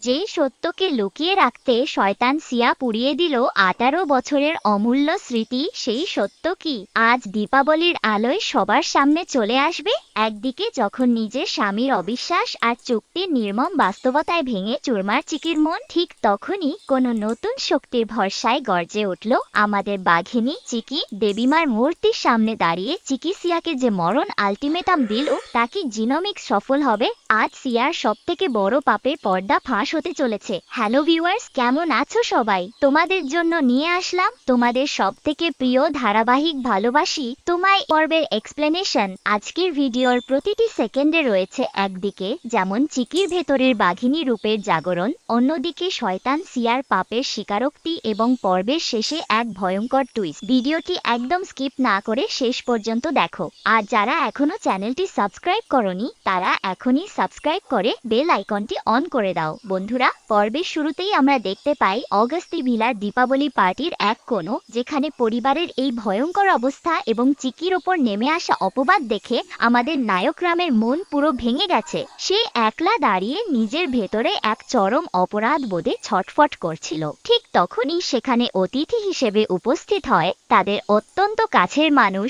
যে সত্যকে লুকিয়ে রাখতে শয়তান সিয়া পুড়িয়ে দিল 18 বছরের অমূল্য স্মৃতি, সেই সত্য কি আজ দীপাবলির আলোয় সবার সামনে চলে আসবে? একদিকে যখন নিজের স্বামীর অবিশ্বাস আর চুক্তির নির্মম বাস্তবতায় ভেঙে চুরমার চিকির মন, ঠিক তখনই কোনো নতুন শক্তির ভরসায় গর্জে উঠল আমাদের বাঘিনী চিকি। দেবীমার মূর্তির সামনে দাঁড়িয়ে চিকি সিয়াকে যে মরণ আলটিমেটাম দিল, তা কি জিনোমিক্স সফল হবে? আজ সিয়ার সব থেকে বড় পাপের পর্দা ফাঁস হতে চলেছে। হ্যালো ভিউয়ার্স, কেমন আছো সবাই? তোমাদের জন্য নিয়ে আসলাম তোমাদের সব থেকে প্রিয় ধারাবাহিক ভালোবাসি তোমায় পর্বের এক্সপ্লেনেশন। আজকের ভিডিওর প্রতিটি সেকেন্ডে রয়েছে একদিকে যেমন চিকির ভেতরের বাঘিনী রূপের জাগরণ, অন্যদিকে শয়তান সিয়ার পাপের স্বীকারোক্তি এবং পর্বের শেষে এক ভয়ঙ্কর টুইস্ট। ভিডিওটি একদম স্কিপ না করে শেষ পর্যন্ত দেখো। আর যারা এখনো চ্যানেলটি সাবস্ক্রাইব করনি তারা এখনই সাবস্ক্রাইব করে বেল আইকনটি অন করে দাও। বন্ধুরা, পর্বের শুরুতেই আমরা দেখতে পাই অগাস্তি ভিলার দীপাবলি পার্টির এক কোণ, যেখানে পরিবারের এই ভয়ঙ্কর অবস্থা এবং চিকির ওপর নেমে আসা অপবাদ দেখে আমাদের নায়ক রামের মন পুরো ভেঙে গেছে। সে একলা দাঁড়িয়ে নিজের ভেতরে এক চরম অপরাধ বোধে ছটফট করছিল। ঠিক তখনই সেখানে অতিথি হিসেবে উপস্থিত হয় তাদের অত্যন্ত কাছের মানুষ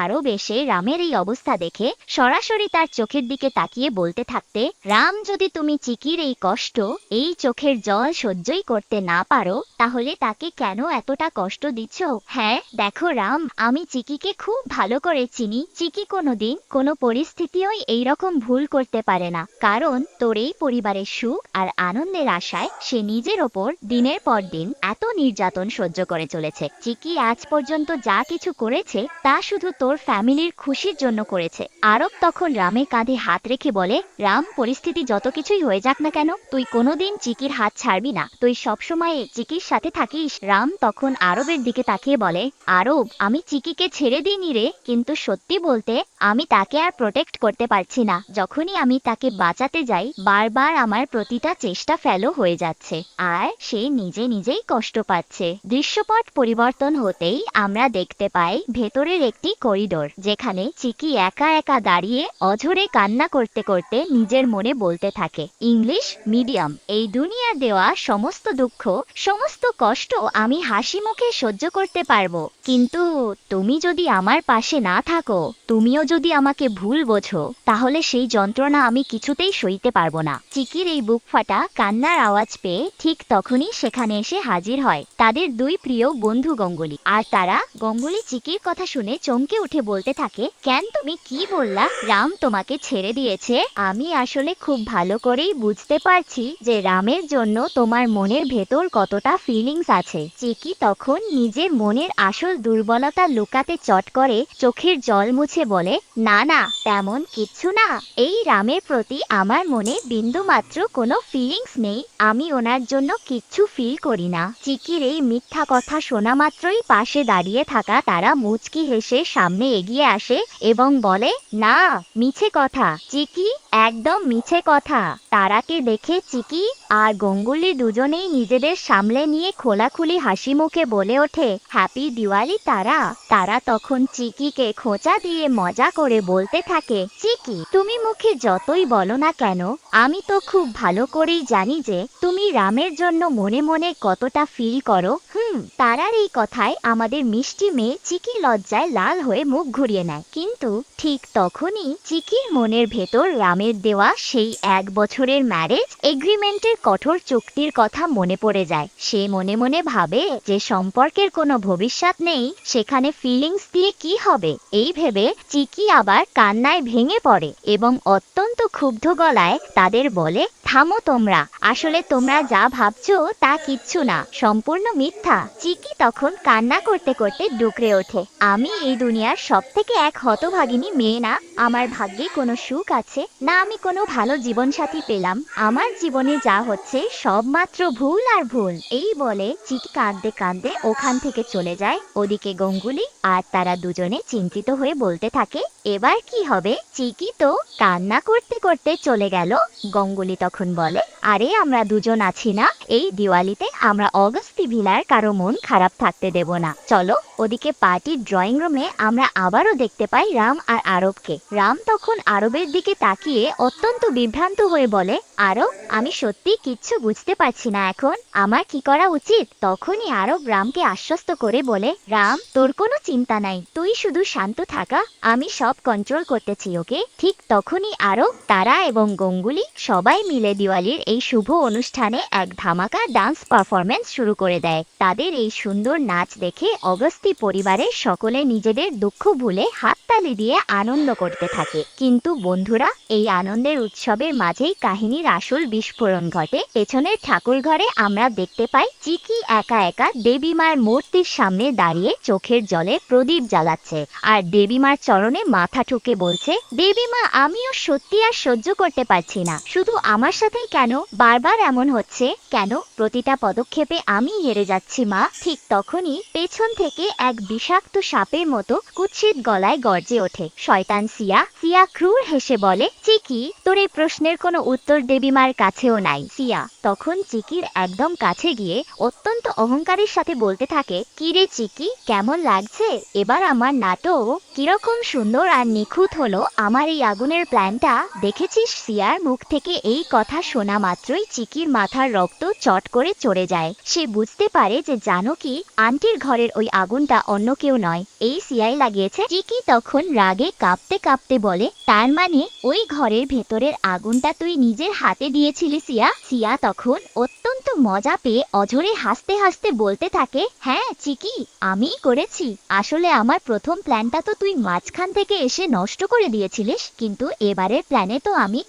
আরব এসে রামের এই অবস্থা দেখে সরাসরি তার চোখের দিকে তাকিয়ে বলতে থাকতে, রাম, যদি তুমি চিকির এই কষ্ট, এই চোখের জল সহ্যই করতে না পারো, তাহলে তাকে কেন এতটা কষ্ট দিচ্ছ? হ্যাঁ দেখো রাম, আমি চিকিকে খুব ভালো করে চিনি। চিকি কোনোদিন কোনো পরিস্থিতিও এইরকম ভুল করতে পারে না, কারণ তোর এই পরিবারের সুখ আর আনন্দের আশায় সে নিজের ওপর দিনের পর দিন এত নির্যাতন সহ্য করে চলেছে। চিকি আজ পর্যন্ত যা কিছু করেছে তা শুধু তোর ফ্যামিলির খুশির জন্য করেছে। আরব তখন রামের কাঁধে হাত রেখে বলে, রাম, পরিস্থিতি যত কিছুই হয়ে যাক না কেন, তুই কোনোদিন চিকির হাত ছাড়বি না, তুই সবসময় চিকির সাথে থাকিস। রাম তখন আরবের দিকে তাকিয়ে বলে, আরব, আমি চিকিকে ছেড়ে দিইনি রে, কিন্তু সত্যি বলতে আমি তাকে আর প্রোটেক্ট করতে পারছি না। যখনই আমি তাকে বাঁচাতে যাই বারবার আমার প্রতিটা চেষ্টা ফেলো হয়ে যাচ্ছে, আর সে নিজেই কষ্ট পাচ্ছে। দৃশ্যপট পরিবর্তন হতেই আমরা দেখতে পাই ভেতরের একটি করিডোর, যেখানে চিকি একা একা দাঁড়িয়ে অঝরে কান্না করতে করতে নিজের মনে বলতে থাকে, ইংলিশ মিডিয়াম, এই দুনিয়ার দেওয়া সমস্ত দুঃখ, সমস্ত কষ্ট আমি হাসি মুখে সহ্য করতে পারবো, কিন্তু তুমি যদি আমার পাশে না থাকো, তুমিও যদি আমাকে ভুল বোঝো, তাহলে সেই যন্ত্রণা আমি কিছুতেই সইতে পারবো না। চিকির এই বুক ফাটা কান্নার আওয়াজ পেয়ে ঠিক তখনই সেখানে এসে হাজির হয় তাদের দুই প্রিয় বন্ধু গঙ্গুলি। আর তারা গঙ্গুলি চিকির কথা শুনে চমকে উঠে বলতে থাকে, কেন, তুমি কি বললা? রাম তোমাকে ছেড়ে দিয়েছে? আমি আসলে খুব ভালো করেই বুঝতে পারছি যে রামের জন্য তোমার মনের ভেতর কতটা ফিলিংস আছে। চিকি তখন নিজের মনের আসল দুর্বলতা লুকাতে চট করে চোখের জল মুছে বলে, না না, তেমন কিচ্ছু না, এই রামের প্রতি আমার মনে বিন্দু মাত্র কোনো ফিলিংস নেই, আমি ওনার জন্য কিচ্ছু ফিল করি না। চিকির এই মিথ্যা কথা শোনা মাত্রই পাশে দাঁড়িয়ে থাকা তারা মুচকি হেসে সামনে এগিয়ে আসে এবং বলে, না, মিছে কথা চিকি, একদম মিছে কথা। তারাকে দেখে চিকি আর গঙ্গুলি দুজনেই নিজেদের সামলে নিয়ে খোলাখুলি হাসি মুখে বলে ওঠে, হ্যাপি দিওয়ালি তারা। তারা তখন চিকিকে খোঁচা দিয়ে মজা করে বলতে থাকে, চিকি, তুমি মুখে যতই বলো না কেন, আমি তো খুব ভালো করেই জানি যে তুমি রামের জন্য মনে মনে কতটা ফিল করো। তারার এই কথায় আমাদের মিষ্টি মেয়ে চিকি লজ্জায় লাল হয়ে মুখ ঘুরিয়ে নেয়, কিন্তু ঠিক তখনই চিকির মনের ভেতর রামের দেওয়া সেই 1 বছরের ম্যারেজ এগ্রিমেন্টের কঠোর চুক্তির কথা মনে পড়ে যায়। সে মনে মনে ভাবে যে সম্পর্কের কোনো ভবিষ্যৎ নেই, সেখানে ফিলিংস দিয়ে কি হবে। এই ভেবে চিকি আবার কান্নায় ভেঙে পড়ে এবং অত্যন্ত ক্ষুব্ধ গলায় তাদের বলে, থামো তোমরা, আসলে তোমরা যা ভাবছো তা কিচ্ছু না, সম্পূর্ণ মিথ্যা। চিকি তখন কান্না করতে করতে ডুকরে ওঠে, আমি এই দুনিয়ার সব থেকে এক হতভাগিনী মেয়ে না, আমার ভাগ্যে কোনো সুখ আছে না, আমি কোনো ভালো জীবনসাথী পেলাম, আমার জীবনে যা হচ্ছে সব মাত্র ভুল আর ভুল। এই বলে চিকি কাঁদতে কাঁদতে ওখান থেকে চলে যায়। ওদিকে গঙ্গুলি আর তারা দুজনে চিন্তিত হয়ে বলতে থাকে, এবার কি হবে? চিকি তো কান্না করতে করতে চলে গেল। গঙ্গুলি তখন বলে, আরে আমরা দুজন আছি না, এই দিওয়ালিতে আমরা অগস্তি সত্যি ভিলার কারো মন খারাপ থাকতে দেব না। চলো ওদিকে পার্টির ড্রয়িং রুমে আমরা আবারও দেখতে পাই রাম আর আরবকে। রাম তখন আরবের দিকে তাকিয়ে অত্যন্ত বিভ্রান্ত হয়ে বলে, আরব, আমি সত্যি কিচ্ছু বুঝতে পারছি না এখন আমার কি করা উচিত। তখনই আরব রামকে আশ্বস্ত করে বলে, রাম, তোর কোনো চিন্তা নাই, তুই শুধু শান্ত থাকা, আমি সব কন্ট্রোল করতেছি, ওকে। ঠিক তখনই আরব, তারা এবং গঙ্গুলি সবাই মিলে দিওয়ালির এই শুভ অনুষ্ঠানে এক ধামাকা ডান্স পারফরমেন্স শুরু করে দেয়। তাদের এই সুন্দর নাচ দেখে অগস্তি পরিবারের সকলে নিজেদের দুঃখ ভুলে হাততালি দিয়ে আনন্দ করতে থাকে। কিন্তু বন্ধুরা, এই আনন্দের উৎসবের মাঝেই কাহিনীর আসল বিস্ফোরণ ঘটে। পেছনের ঠাকুর ঘরে আমরা দেখতে পাই চিকি একা একা দেবী মার মূর্তির সামনে দাঁড়িয়ে চোখের জলে প্রদীপ জ্বালাচ্ছে আর দেবী মার চরণে মাথা ঠুকে বলছে, দেবী মা, আমিও সত্যি আর সহ্য করতে পারছি না, শুধু আমার সাথেই কেন বারবার এমন হচ্ছে, কেন প্রতিটা পদক্ষেপে আমি হেরে যাচ্ছি মা। ঠিক তখনই পেছন থেকে এক বিষাক্ত সাপের মতো কুৎসিত গলায় গর্জে ওঠে শয়তান সিয়া। সিয়া ক্রূর হেসে বলে, চিকি, তোর এই প্রশ্নের কোনো উত্তর দেবীমার কাছেও নাই। সিয়া তখন চিকির একদম কাছে গিয়ে অত্যন্ত অহংকারের সাথে বলতে থাকে, কি রে চিকি, কেমন লাগছে এবার আমার নাটক? কিরকম সুন্দর আর নিখুঁত হলো আমার এই আগুনের প্ল্যানটা, দেখেছিস? সিয়ার মুখ থেকে এই কথা শোনা মাত্রই চিকির মাথার রক্ত চট করে চড়ে যায়। সে বুঝতে পারে যে জানকী আন্টির ঘরের ওই আগুনটা অন্য কেউ নয়, এই সিয়াই লাগিয়েছে। চিকি তখন রাগে কাঁপতে কাঁপতে বলে, তার মানে ওই ঘরের ভেতরের আগুনটা তুই নিজের হাতে দিয়েছিলি সিয়া? সিয়া তখন অত্যন্ত মজা পেয়ে অঝরে হাসতে হাসতে বলতে থাকে, হ্যাঁ চিকি, আমিই করেছি। আসলে আমার প্রথম প্ল্যানটা তো তুই মাঝখান থেকে এসে নষ্ট করে দিয়েছিলিস, কিন্তু এবারের প্ল্যানে তো আমি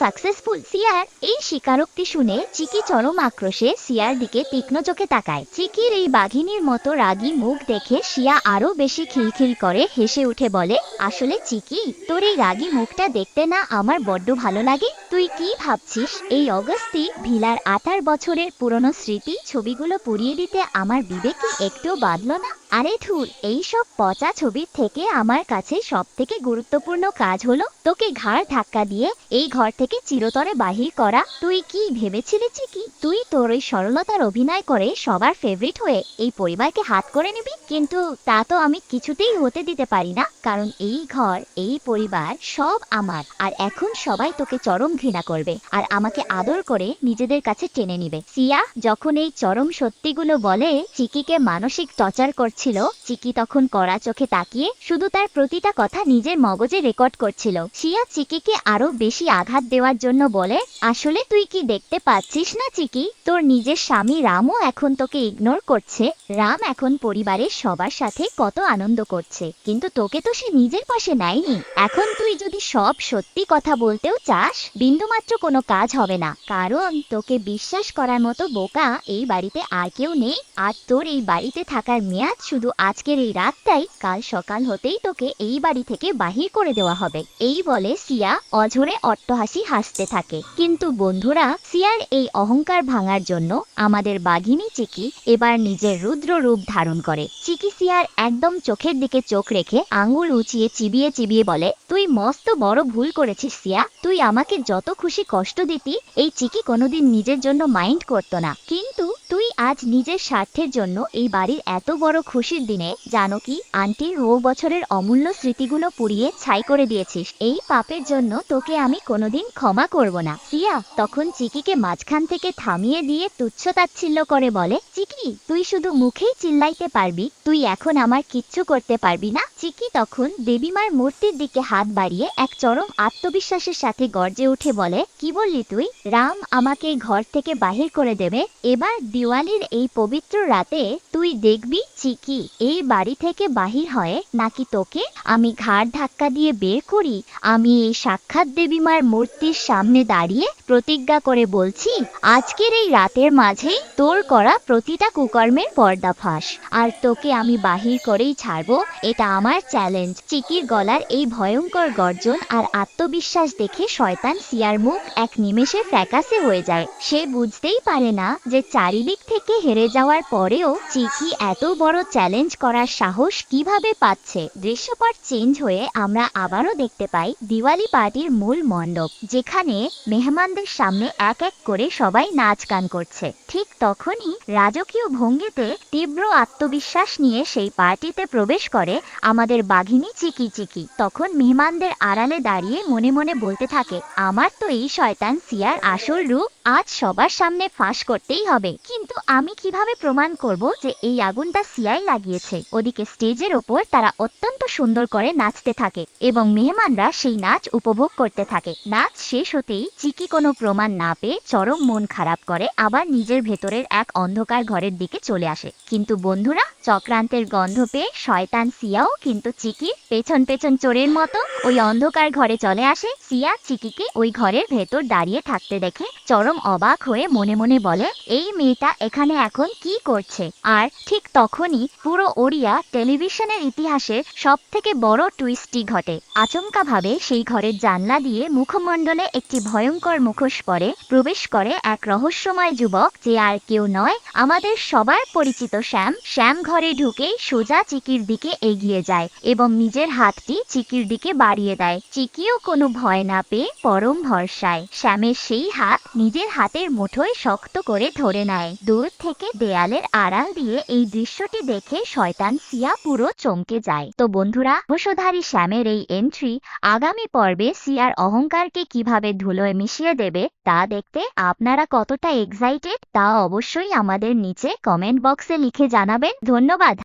সাকসেসফুল। সিয়ার এই স্বীকারোক্তি শুনে চিকি চরম আক্রোশে সিয়ার দিকে তীক্ষ্ণ চোখে তাকায়। চিকির এই বাঘিনীর মতো রাগী মুখ দেখে সিয়া আরো বেশি খিলখিল করে হেসে উঠে বলে, আসলে চিকি, তোর এই রাগী মুখটা দেখতে না আমার বড্ড ভালো লাগে। তুই কি ভাবছিস এই অগস্তি ভিলার 18 বছরের পুরনো স্মৃতি ছবিগুলো পুড়িয়ে দিতে আমার বিবেকে একটু বাঁধলো না? আরে ধুর, এইসব পচা ছবির থেকে আমার কাছে সব থেকে গুরুত্বপূর্ণ কাজ হলো তোকে ঘাড় ধাক্কা দিয়ে এই ঘর থেকে চিরতরে বাহির করা। তুই কি ভেবেছিলি চিকি, তুই তোর ওই সরলতার অভিনয় করে সবার ফেভারিট হয়ে এই পরিবারকে হাত করে নিবি? কিন্তু তা তো আমি কিছুতেই হতে দিতে পারি না, কারণ এই ঘর, এই পরিবার সব আমার। আর এখন সবাই তোকে চরম ঘৃণা করবে আর আমাকে আদর করে নিজেদের কাছে টেনে নিবে। সিয়া যখন এই চরম সত্যিগুলো বলে চিকিকে মানসিক টর্চার করছিল, চিকি তখন কড়া চোখে তাকিয়ে শুধু তার প্রতিটা কথা নিজের মগজে রেকর্ড করছিল। সিয়া চিকিকে আরো বেশি আঘাত দেওয়ার জন্য বলে, আসলে তুই কি দেখতে পাচ্ছিস না চিকি, তোর নিজের স্বামী রামও এখন তোকে ইগনোর করছে। রাম এখন পরিবারের সবার সাথে কত আনন্দ করছে, কিন্তু তোকে তো সে নিজের পাশে নেয়নি। এখন তুই যদি সব সত্যি কথা বলতেও চাস, বিন্দুমাত্র কোনো কাজ হবে না, কারণ তোকে বিশ্বাস করার মতো বোকা এই বাড়িতে আর কেউ নেই। আর তোর এই বাড়িতে থাকার মেয়াদ শুধু আজকের এই রাতটাই, কাল সকাল হতেই তোকে এই বাড়ি থেকে বাহির করে দেওয়া হবে। এই বলে সিয়া অঝরে অট্টহাসি হাসতে থাকে। কিন্তু বন্ধুরা, সিয়ার এই অহংকার ভাঙার জন্য আমাদের বাঘিনী চিকি এবার নিজের রুদ্র রূপ ধারণ করে। চিকি সিয়ার একদম চোখের দিকে চোখ রেখে আঙ্গুল উঁচিয়ে চিবিয়ে চিবিয়ে বলে, তুই মস্ত বড় ভুল করেছিস সিয়া। তুই আমাকে যত খুশি কষ্ট দিতি, এই চিকি কোনোদিন নিজের জন্য মাইন্ড করতো না, কিন্তু তুই আজ নিজের স্বার্থের জন্য এই বাড়ির এত বড় খুশির দিনে জানকী আন্টির 9 বছরের অমূল্য স্মৃতিগুলো পুড়িয়ে ছাই করে দিয়েছিস। এই পাপের জন্য তোকে আমি কোনোদিন ক্ষমা করব না। সিয়া তখন চিকিকে মাঝখান থেকে থামিয়ে দিয়ে তুচ্ছ তাচ্ছিল্য করে বলে, চিকি, তুই শুধু মুখেই চিল্লাইতে পারবি, তুই এখন আমার কিচ্ছু করতে পারবি না। চিকি তখন দেবীমার মূর্তির দিকে হাত বাড়িয়ে এক চরম আত্মবিশ্বাসের সাথে গর্জে উঠে বলে, কি বললি তুই? রাম আমাকে ঘর থেকে বাহির করে দেবে? এবার দিওয়ালির এই পবিত্র রাতে তুই দেখবি চিকি এই বাড়ি থেকে বাহির হয় নাকি তোকে আমি ঘাড় ধাক্কা দিয়ে বের করি। আমি এই সাক্ষাৎ দেবীমার মূর্তির সামনে দাঁড়িয়ে প্রতিজ্ঞা করে বলছি, আজকের এই রাতের মাঝেই তোর করা প্রতিটা কুকর্মের পর্দাফাঁস, আর তোকে আমি বাহির করেই ছাড়বো, এটা আমার চ্যালেঞ্জ। চিকির গলার এই ভয়ঙ্কর গর্জন আর আত্মবিশ্বাস দেখে শয়তান সিয়ার মুখ এক নিমেষে ফ্যাকাসে হয়ে যায়। সে বুঝতেই পারে না যে চারিদিকে চারিদিক থেকে হেরে যাওয়ার পরেও চিকি এত বড় চ্যালেঞ্জ করার সাহস কিভাবে পাচ্ছে। দৃশ্যপট চেঞ্জ হয়ে আমরা আবারও দেখতে পাই দিওয়ালি পার্টির মূল মণ্ডপ, যেখানে মেহমানদের সামনে এক এক করে সবাই নাচ গান করছে। ঠিক তখনই রাজকীয় ভঙ্গিতে তীব্র আত্মবিশ্বাস নিয়ে সেই পার্টিতে প্রবেশ করে আমাদের বাঘিনী চিকি চিকি। তখন মেহমানদের আড়ালে দাঁড়িয়ে মনে মনে বলতে থাকে, আমার তো এই শয়তান সিয়ার আসল রূপ আজ সবার সামনে ফাঁস করতেই হবে। কিন্তু আমি কিভাবে প্রমাণ করব যে এই আগুনটা সিয়াই লাগিয়েছে? ওদিকে স্টেজের ওপর তারা অত্যন্ত সুন্দর করে নাচতে থাকে এবং মেহমানরা সেই নাচ উপভোগ করতে থাকে। নাচ শেষ হতেই চিকি কোনো প্রমাণ না পেয়ে চরম মন খারাপ করে আবার নিজের ভেতরের এক অন্ধকার ঘরের দিকে চলে আসে। কিন্তু বন্ধুরা, চক্রান্তের গন্ধ পেয়ে শয়তান সিয়াও কিন্তু চিকির পেছন পেছন চোরের মতো ওই অন্ধকার ঘরে চলে আসে। সিয়া চিকিকে ওই ঘরের ভেতর দাঁড়িয়ে থাকতে দেখে চরম অবাক হয়ে মনে মনে বলে, এই মেয়েটা এখানে এখন কি করছে? আর ঠিক তখনই পুরো ওড়িয়া টেলিভিশনের ইতিহাসের সব থেকে বড় টুইস্টটি ঘটে। আচমকা ভাবে সেই ঘরের জানলা দিয়ে মুখমণ্ডলে একটি ভয়ঙ্কর মুখোশ পরে প্রবেশ করে এক রহস্যময় যুবক, যে আর কেউ নয় আমাদের সবার পরিচিত শ্যাম। শ্যাম ঘরে ঢুকেই সোজা চিকির দিকে এগিয়ে যায় এবং নিজের হাতটি চিকির দিকে বাড়িয়ে দেয়। চিকিও কোনো ভয় না পেয়ে পরম ভরসায় শ্যামের সেই হাত নিজের হাতের মুঠোয় শক্ত করে ধরে নেয়। দূর থেকে দেয়ালের আড়াল দিয়ে এই দৃশ্যটি দেখে শয়তান সিয়া পুরো চমকে যায়। তো বন্ধুরা, রহস্যধারী শ্যামের এই এন্ট্রি আগামী পর্বে সিয়ার অহংকারকে কিভাবে ধুলোয় মিশিয়ে দেবে তা দেখতে আপনারা কতটা এক্সাইটেড তা অবশ্যই আমাদের নিচে কমেন্ট বক্সে লিখে জানাবেন। ধন্যবাদ।